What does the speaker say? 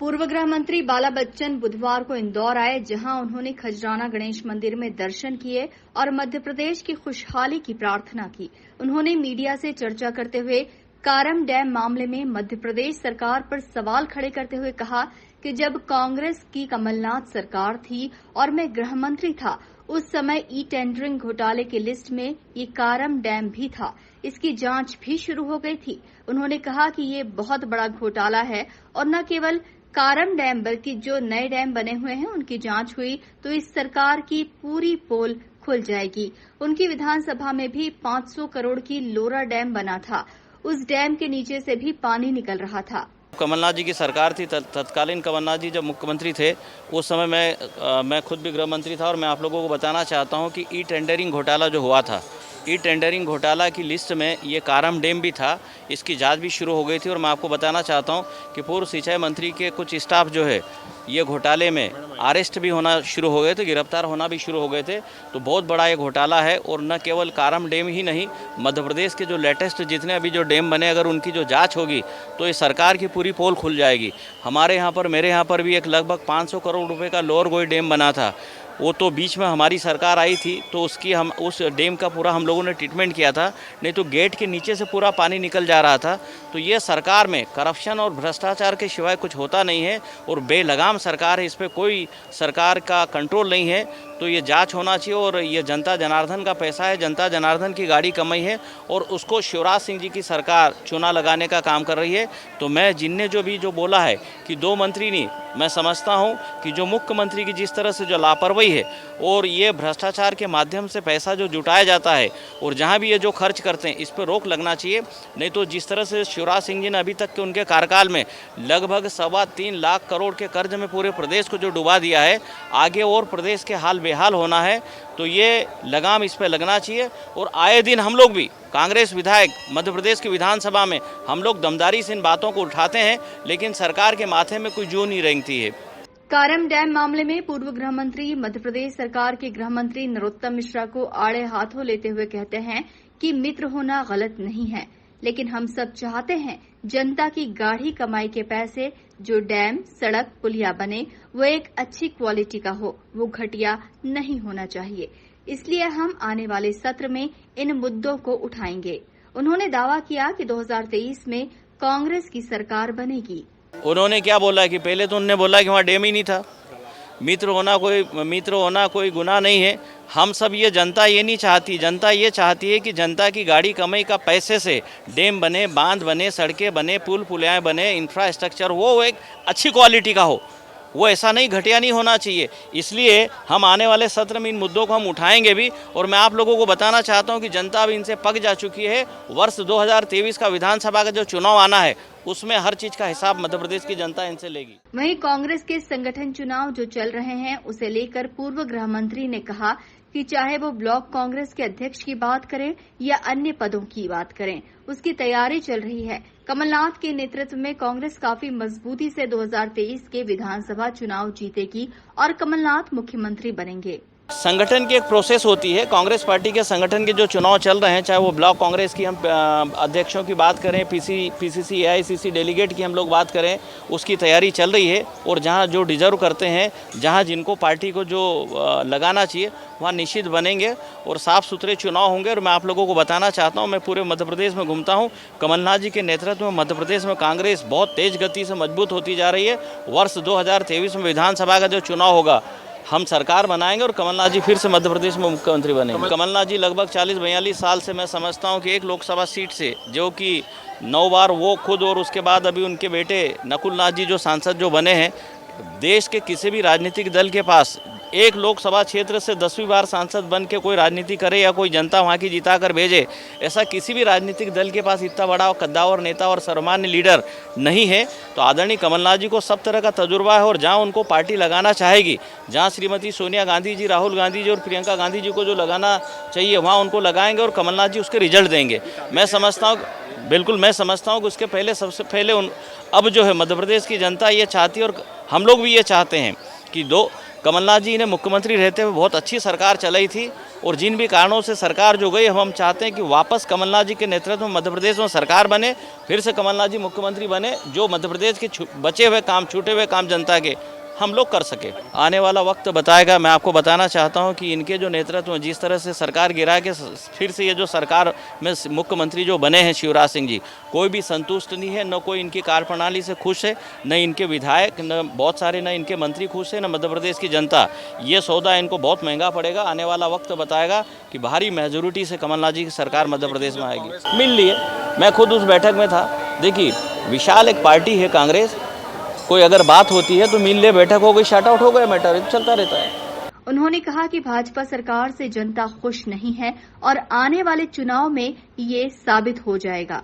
पूर्व गृह मंत्री बाला बच्चन बुधवार को इंदौर आए, जहां उन्होंने खजराना गणेश मंदिर में दर्शन किए और मध्य प्रदेश की खुशहाली की प्रार्थना की। उन्होंने मीडिया से चर्चा करते हुए कारम डैम मामले में मध्य प्रदेश सरकार पर सवाल खड़े करते हुए कहा कि जब कांग्रेस की कमलनाथ सरकार थी और मैं गृह मंत्री था, उस समय ई टेंडरिंग घोटाले की लिस्ट में ये कारम डैम भी था। इसकी जांच भी शुरू हो गई थी। उन्होंने कहा कि ये बहुत बड़ा घोटाला है और न केवल कारम डैम बल्कि जो नए डैम बने हुए हैं उनकी जांच हुई तो इस सरकार की पूरी पोल खुल जाएगी। उनकी विधानसभा में भी 500 करोड़ की लोरा डैम बना था। उस डैम के नीचे से भी पानी निकल रहा था। कमलनाथ जी की सरकार थी, तत्कालीन कमलनाथ जी जब मुख्यमंत्री थे उस समय मैं खुद भी गृह मंत्री था और मैं आप लोगों को बताना चाहता हूं कि ई टेंडरिंग घोटाला जो हुआ था, ई टेंडरिंग घोटाला की लिस्ट में ये कारम डैम भी था। इसकी जांच भी शुरू हो गई थी और मैं आपको बताना चाहता हूं कि पूर्व सिंचाई मंत्री के कुछ स्टाफ जो है ये घोटाले में अरेस्ट भी होना शुरू हो गए थे, गिरफ्तार होना भी शुरू हो गए थे। तो बहुत बड़ा ये घोटाला है और न केवल कारम डैम ही नहीं, मध्य प्रदेश के जो लेटेस्ट जितने अभी जो डैम बने, अगर उनकी जो जांच होगी तो ये सरकार की पूरी पोल खुल जाएगी। हमारे यहाँ पर, मेरे यहाँ पर भी एक लगभग 500 करोड़ रुपए का लोअर गोई डैम बना था। वो तो बीच में हमारी सरकार आई थी तो हम उस डैम का पूरा हम लोगों ने ट्रीटमेंट किया था, नहीं तो गेट के नीचे से पूरा पानी निकल जा रहा था। तो ये सरकार में करप्शन और भ्रष्टाचार के सिवाय कुछ होता नहीं है और बेलगाम सरकार है, इस पर कोई सरकार का कंट्रोल नहीं है। तो ये जांच होना चाहिए और ये जनता जनार्दन का पैसा है, जनता जनार्दन की गाड़ी कमाई है और उसको शिवराज सिंह जी की सरकार चुना लगाने का काम कर रही है। तो मैं जिनने जो बोला है कि 2 मंत्री नहीं, मैं समझता हूं कि जो मुख्यमंत्री की जिस तरह से जो लापरवाही है और ये भ्रष्टाचार के माध्यम से पैसा जो जुटाया जाता है और जहां भी ये जो खर्च करते हैं, इस पर रोक लगना चाहिए। नहीं तो जिस तरह से शिवराज सिंह जी ने अभी तक के उनके कार्यकाल में लगभग 3.25 लाख करोड़ के कर्ज में पूरे प्रदेश को जो डुबा दिया है, आगे और प्रदेश के हाल बेहाल होना है। तो ये लगाम इस पर लगना चाहिए और आए दिन हम लोग भी कांग्रेस विधायक मध्य प्रदेश की विधानसभा में हम लोग दमदारी से इन बातों को उठाते हैं, लेकिन सरकार के माथे में कोई जू नहीं रेंगती है। कारम डैम मामले में पूर्व गृह मंत्री मध्य प्रदेश सरकार के गृह मंत्री नरोत्तम मिश्रा को आड़े हाथों लेते हुए कहते हैं कि मित्र होना गलत नहीं है, लेकिन हम सब चाहते हैं जनता की गाढ़ी कमाई के पैसे जो डैम, सड़क, पुलिया बने वो एक अच्छी क्वालिटी का हो, वो घटिया नहीं होना चाहिए। इसलिए हम आने वाले सत्र में इन मुद्दों को उठाएंगे। उन्होंने दावा किया कि 2023 में कांग्रेस की सरकार बनेगी। उन्होंने क्या बोला कि पहले तो उन्होंने बोला कि वहाँ डैम ही नहीं था। मित्र होना कोई गुनाह नहीं है। हम सब ये जनता ये नहीं चाहती, जनता ये चाहती है कि जनता की गाड़ी कमाई का पैसे से डैम बने, बांध बने, सड़कें बने, पुल पुलियाएँ बने, इंफ्रास्ट्रक्चर वो एक अच्छी क्वालिटी का हो, वो ऐसा नहीं घटिया नहीं होना चाहिए। इसलिए हम आने वाले सत्र में इन मुद्दों को हम उठाएंगे भी और मैं आप लोगों को बताना चाहता हूं कि जनता भी इनसे पक जा चुकी है। वर्ष 2023 का विधानसभा का जो चुनाव आना है उसमें हर चीज का हिसाब मध्य प्रदेश की जनता इनसे लेगी। वहीं कांग्रेस के संगठन चुनाव जो चल रहे हैं उसे लेकर पूर्व गृह मंत्री ने कहा कि चाहे वो ब्लॉक कांग्रेस के अध्यक्ष की बात करें या अन्य पदों की बात करें, उसकी तैयारी चल रही है। कमलनाथ के नेतृत्व में कांग्रेस काफी मजबूती से 2023 के विधानसभा चुनाव जीतेगी और कमलनाथ मुख्यमंत्री बनेंगे। संगठन की एक प्रोसेस होती है। कांग्रेस पार्टी के संगठन के जो चुनाव चल रहे हैं, चाहे वो ब्लॉक कांग्रेस की हम अध्यक्षों की बात करें, पीसीसी एआईसीसी डेलीगेट की हम लोग बात करें, उसकी तैयारी चल रही है और जहां जो डिजर्व करते हैं, जहां जिनको पार्टी को जो लगाना चाहिए वहाँ निश्चित बनेंगे और साफ सुथरे चुनाव होंगे। और मैं आप लोगों को बताना चाहता हूँ, मैं पूरे मध्य प्रदेश में घूमता हूँ, कमलनाथ जी के नेतृत्व में मध्य प्रदेश में कांग्रेस बहुत तेज गति से मजबूत होती जा रही है। वर्ष 2023 में विधानसभा का जो चुनाव होगा, हम सरकार बनाएंगे और कमलनाथ जी फिर से मध्य प्रदेश में मुख्यमंत्री बनेंगे। कमलनाथ जी लगभग 40-42 साल से मैं समझता हूं कि एक लोकसभा सीट से, जो कि 9 बार वो खुद और उसके बाद अभी उनके बेटे नकुल नाथ जी जो सांसद जो बने हैं, देश के किसी भी राजनीतिक दल के पास एक लोकसभा क्षेत्र से 10वीं बार सांसद बन के कोई राजनीति करे या कोई जनता वहाँ की जिता कर भेजे, ऐसा किसी भी राजनीतिक दल के पास इतना बड़ा कद्दावर नेता और सर्वमान्य लीडर नहीं है। तो आदरणीय कमलनाथ जी को सब तरह का तजुर्बा है और जहाँ उनको पार्टी लगाना चाहेगी, जहाँ श्रीमती सोनिया गांधी जी, राहुल गांधी जी और प्रियंका गांधी जी को जो लगाना चाहिए वहाँ उनको लगाएंगे और कमलनाथ जी उसके रिजल्ट देंगे। मैं समझता हूँ, बिल्कुल मैं समझता हूँ कि उसके पहले सबसे पहले अब जो है मध्य प्रदेश की जनता ये चाहती है और हम लोग भी ये चाहते हैं कि कमलनाथ जी ने मुख्यमंत्री रहते हुए बहुत अच्छी सरकार चलाई थी और जिन भी कारणों से सरकार जो गई, हम चाहते हैं कि वापस कमलनाथ जी के नेतृत्व में मध्य प्रदेश में सरकार बने, फिर से कमलनाथ जी मुख्यमंत्री बने, जो मध्य प्रदेश के बचे हुए काम, छूटे हुए काम जनता के हम लोग कर सके। आने वाला वक्त बताएगा। मैं आपको बताना चाहता हूं कि इनके जो नेतृत्व में जिस तरह से सरकार गिरा के फिर से ये जो सरकार में मुख्यमंत्री जो बने हैं शिवराज सिंह जी, कोई भी संतुष्ट नहीं है, न कोई इनकी कार्यप्रणाली से खुश है, न इनके विधायक, न बहुत सारे, न इनके मंत्री खुश है, न मध्य प्रदेश की जनता। ये सौदा इनको बहुत महंगा पड़ेगा। आने वाला वक्त बताएगा कि भारी मेजोरिटी से कमलनाथ जी की सरकार मध्य प्रदेश में आएगी। मिल लिए, मैं खुद उस बैठक में था। देखिए, विशाल एक पार्टी है कांग्रेस, कोई अगर बात होती है तो मिल ले, बैठक हो गई, शट आउट हो गया, मैटर चलता रहता है। उन्होंने कहा कि भाजपा सरकार से जनता खुश नहीं है और आने वाले चुनाव में ये साबित हो जाएगा।